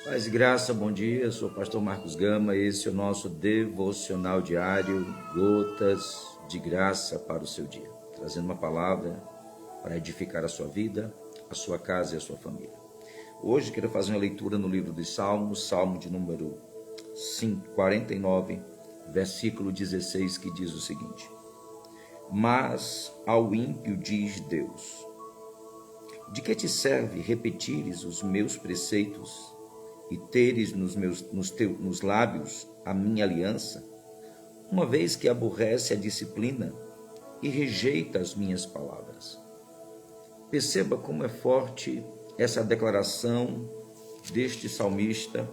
Paz e graça, bom dia, eu sou o pastor Marcos Gama, esse é o nosso devocional diário, gotas de graça para o seu dia, trazendo uma palavra para edificar a sua vida, a sua casa e a sua família. Hoje quero fazer uma leitura no livro dos Salmos, Salmo de número 49, versículo 16, que diz o seguinte: Mas ao ímpio diz Deus, de que te serve repetires os meus preceitos e teres nos lábios a minha aliança, uma vez que aborrece a disciplina e rejeita as minhas palavras? Perceba como é forte essa declaração deste salmista,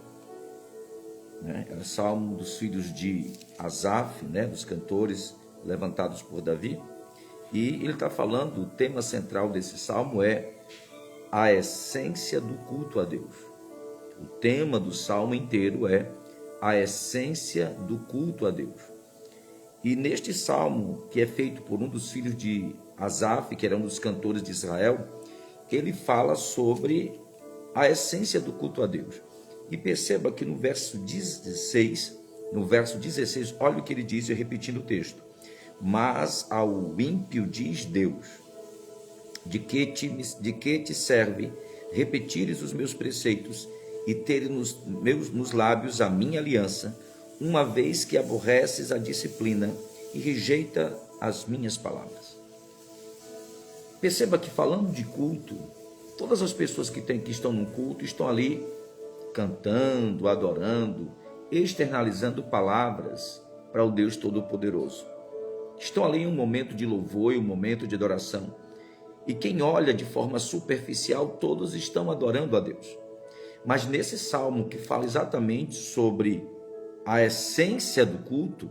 né? É o salmo dos filhos de Asaf, né? Dos cantores levantados por Davi, e ele está falando, o tema central desse salmo é a essência do culto a Deus. O tema do salmo inteiro é a essência do culto a Deus. E neste salmo, que é feito por um dos filhos de Asaf, que era um dos cantores de Israel, ele fala sobre a essência do culto a Deus. E perceba que no verso 16, olha o que ele diz, repetindo o texto: Mas ao ímpio diz Deus, de que te serve repetires os meus preceitos e teres nos lábios a minha aliança, uma vez que aborreces a disciplina e rejeita as minhas palavras? Perceba que, falando de culto, todas as pessoas que estão no culto estão ali cantando, adorando, externalizando palavras para o Deus Todo-Poderoso. Estão ali em um momento de louvor e um momento de adoração. E quem olha de forma superficial, todos estão adorando a Deus. Mas nesse salmo que fala exatamente sobre a essência do culto,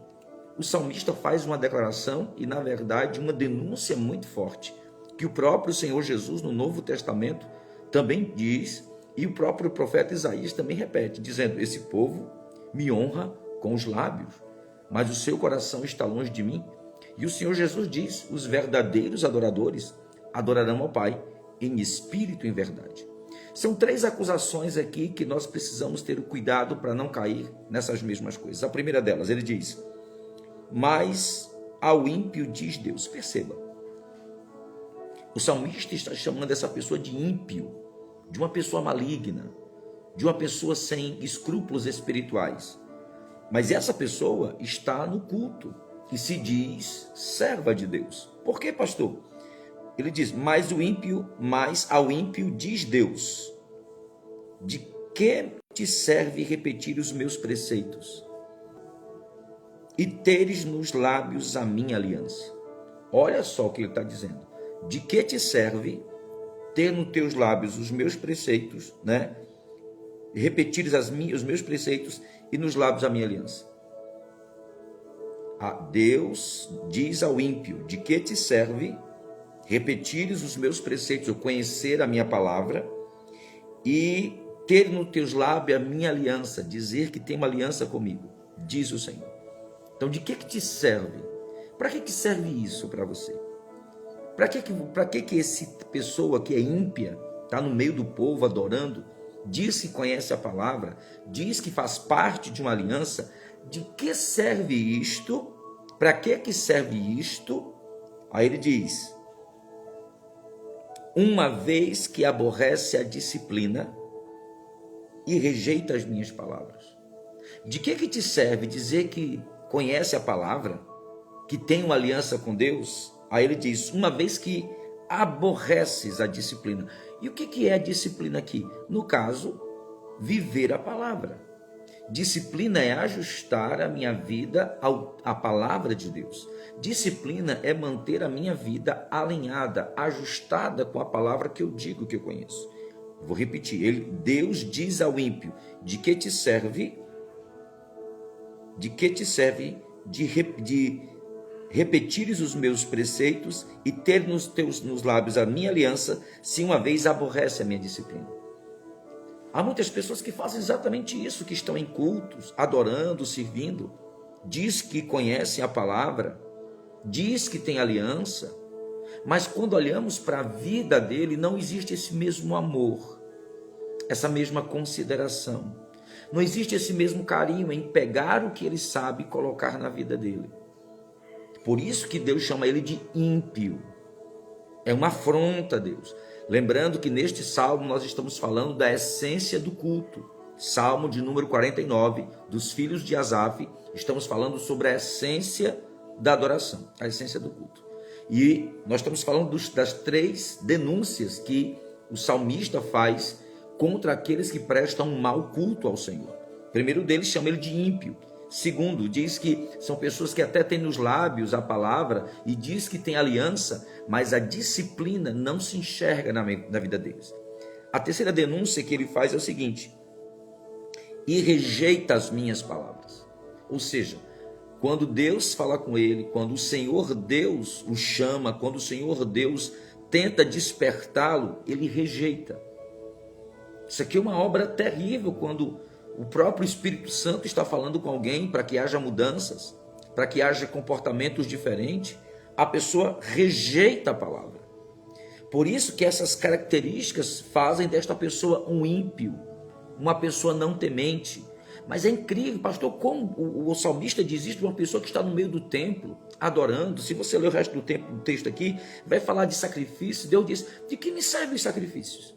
o salmista faz uma declaração e, na verdade, uma denúncia muito forte, que o próprio Senhor Jesus, no Novo Testamento, também diz, e o próprio profeta Isaías também repete, dizendo: Esse povo me honra com os lábios, mas o seu coração está longe de mim. E o Senhor Jesus diz: os verdadeiros adoradores adorarão ao Pai em espírito e em verdade. São três acusações aqui que nós precisamos ter o cuidado para não cair nessas mesmas coisas. A primeira delas, ele diz: mas ao ímpio diz Deus. Perceba, o salmista está chamando essa pessoa de ímpio, de uma pessoa maligna, de uma pessoa sem escrúpulos espirituais. Mas essa pessoa está no culto e se diz serva de Deus. Por quê, pastor? Ele diz: mas ao ímpio diz Deus, de que te serve repetir os meus preceitos e teres nos lábios a minha aliança? Olha só o que ele está dizendo. De que te serve ter nos teus lábios os meus preceitos, né? Repetires os meus preceitos e nos lábios a minha aliança? Deus diz ao ímpio: de que te serve repetires os meus preceitos, ou conhecer a minha palavra, e ter nos teus lábios a minha aliança, dizer que tem uma aliança comigo, diz o Senhor. Então, de que te serve? Para que serve isso para você? Para que essa pessoa que é ímpia, está no meio do povo adorando, diz que conhece a palavra, diz que faz parte de uma aliança? De que serve isto? Para que serve isto? Aí ele diz: uma vez que aborrece a disciplina e rejeita as minhas palavras. De que te serve dizer que conhece a palavra, que tem uma aliança com Deus? Aí ele diz: uma vez que aborreces a disciplina. E o que é a disciplina aqui? No caso, viver a palavra. Disciplina é ajustar a minha vida à palavra de Deus. Disciplina é manter a minha vida alinhada, ajustada com a palavra que eu digo que eu conheço. Vou repetir. Deus diz ao ímpio: de que te serve? De que te serve de repetires os meus preceitos e ter nos lábios a minha aliança, se uma vez aborrece a minha disciplina? Há muitas pessoas que fazem exatamente isso, que estão em cultos, adorando, servindo, diz que conhecem a palavra, diz que tem aliança, mas quando olhamos para a vida dele, não existe esse mesmo amor. essa mesma consideração. Não existe esse mesmo carinho em pegar o que ele sabe e colocar na vida dele. Por isso que Deus chama ele de ímpio. É uma afronta a Deus. Lembrando que neste salmo nós estamos falando da essência do culto. Salmo de número 49, dos filhos de Asaf, estamos falando sobre a essência da adoração, a essência do culto. E nós estamos falando das 3 denúncias que o salmista faz contra aqueles que prestam um mau culto ao Senhor. O primeiro deles chama ele de ímpio. Segundo, diz que são pessoas que até têm nos lábios a palavra e diz que tem aliança, mas a disciplina não se enxerga na vida deles. A terceira denúncia que ele faz é o seguinte: e rejeita as minhas palavras. Ou seja, quando Deus fala com ele, quando o Senhor Deus o chama, quando o Senhor Deus tenta despertá-lo, ele rejeita. Isso aqui é uma obra terrível quando o próprio Espírito Santo está falando com alguém para que haja mudanças, para que haja comportamentos diferentes. A pessoa rejeita a palavra. Por isso que essas características fazem desta pessoa um ímpio, uma pessoa não temente. Mas é incrível, pastor, como o salmista diz isso de uma pessoa que está no meio do templo, adorando. Se você ler o resto do texto aqui, vai falar de sacrifício. Deus diz: de que me servem os sacrifícios?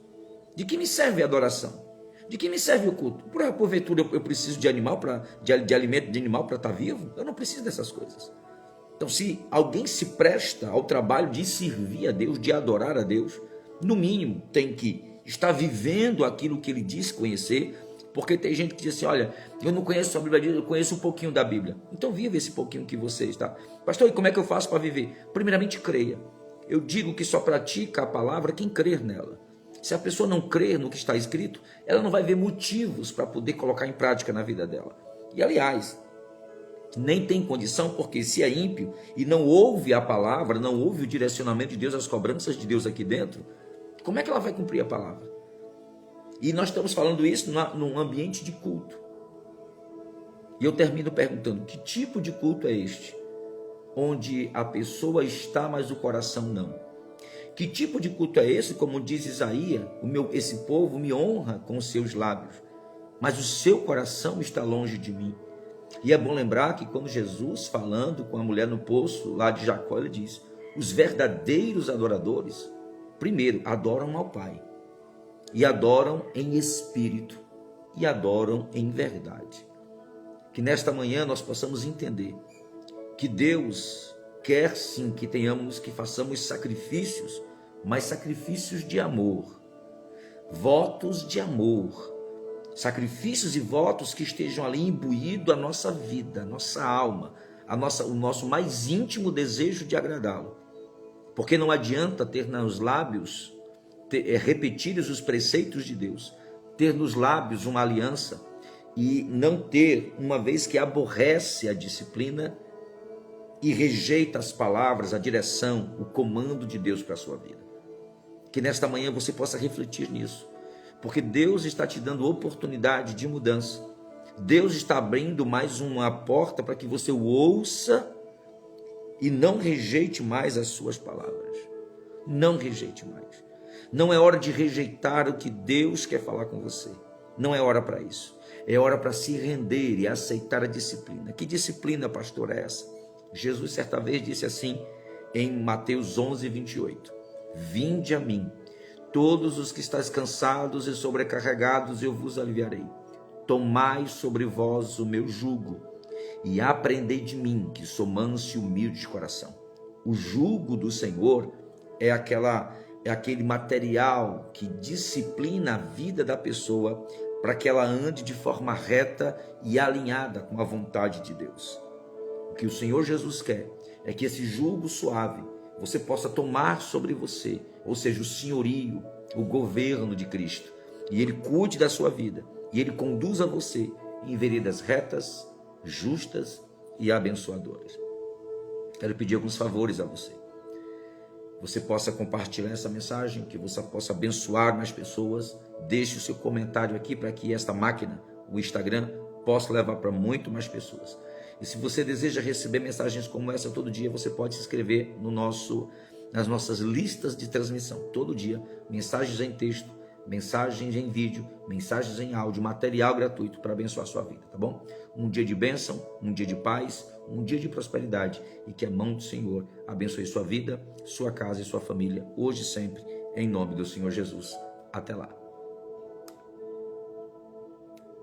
De que me serve a adoração? De que me serve o culto? Porventura eu preciso de alimento de animal para estar vivo? Eu não preciso dessas coisas. Então, se alguém se presta ao trabalho de servir a Deus, de adorar a Deus, no mínimo tem que estar vivendo aquilo que ele disse conhecer, porque tem gente que diz assim: olha, eu não conheço a Bíblia, eu conheço um pouquinho da Bíblia. Então viva esse pouquinho que você está. Pastor, e como é que eu faço para viver? Primeiramente, creia. Eu digo que só pratica a palavra quem crer nela. Se a pessoa não crer no que está escrito, ela não vai ver motivos para poder colocar em prática na vida dela. E aliás, nem tem condição, porque se é ímpio e não ouve a palavra, não ouve o direcionamento de Deus, as cobranças de Deus aqui dentro, como é que ela vai cumprir a palavra? E nós estamos falando isso num ambiente de culto. E eu termino perguntando: que tipo de culto é este? Onde a pessoa está, mas o coração não. Que tipo de culto é esse? Como diz Isaías: esse povo me honra com os seus lábios, mas o seu coração está longe de mim. E é bom lembrar que quando Jesus, falando com a mulher no poço lá de Jacó, ele diz: os verdadeiros adoradores, primeiro, adoram ao Pai, e adoram em espírito, e adoram em verdade. Que nesta manhã nós possamos entender que Deus quer sim que façamos sacrifícios, mas sacrifícios de amor, votos de amor, sacrifícios e votos que estejam ali imbuídos a nossa vida, a nossa alma, o nosso mais íntimo desejo de agradá-lo. Porque não adianta ter nos lábios, repetir os preceitos de Deus, ter nos lábios uma aliança e não ter, uma vez que aborrece a disciplina e rejeita as palavras, a direção, o comando de Deus para a sua vida. Que nesta manhã você possa refletir nisso, porque Deus está te dando oportunidade de mudança. Deus está abrindo mais uma porta para que você o ouça e não rejeite mais as suas palavras. Não rejeite mais. Não é hora de rejeitar o que Deus quer falar com você. Não é hora para isso. É hora para se render e aceitar a disciplina. Que disciplina, pastor, é essa? Jesus certa vez disse assim em Mateus 11, 28. Vinde a mim, todos os que estáis cansados e sobrecarregados, eu vos aliviarei. Tomai sobre vós o meu jugo e aprendei de mim, que sou manso e humilde de coração. O jugo do Senhor é aquele material que disciplina a vida da pessoa para que ela ande de forma reta e alinhada com a vontade de Deus. O que o Senhor Jesus quer é que esse jugo suave você possa tomar sobre você, ou seja, o senhorio, o governo de Cristo, e Ele cuide da sua vida, e Ele conduza você em veredas retas, justas e abençoadoras. Quero pedir alguns favores a você. Você possa compartilhar essa mensagem, que você possa abençoar mais pessoas. Deixe o seu comentário aqui para que esta máquina, o Instagram, possa levar para muito mais pessoas. E se você deseja receber mensagens como essa todo dia, você pode se inscrever nas nossas listas de transmissão. Todo dia, mensagens em texto, mensagens em vídeo, mensagens em áudio, material gratuito para abençoar a sua vida, tá bom? Um dia de bênção, um dia de paz, um dia de prosperidade e que a mão do Senhor abençoe sua vida, sua casa e sua família, hoje e sempre, em nome do Senhor Jesus. Até lá.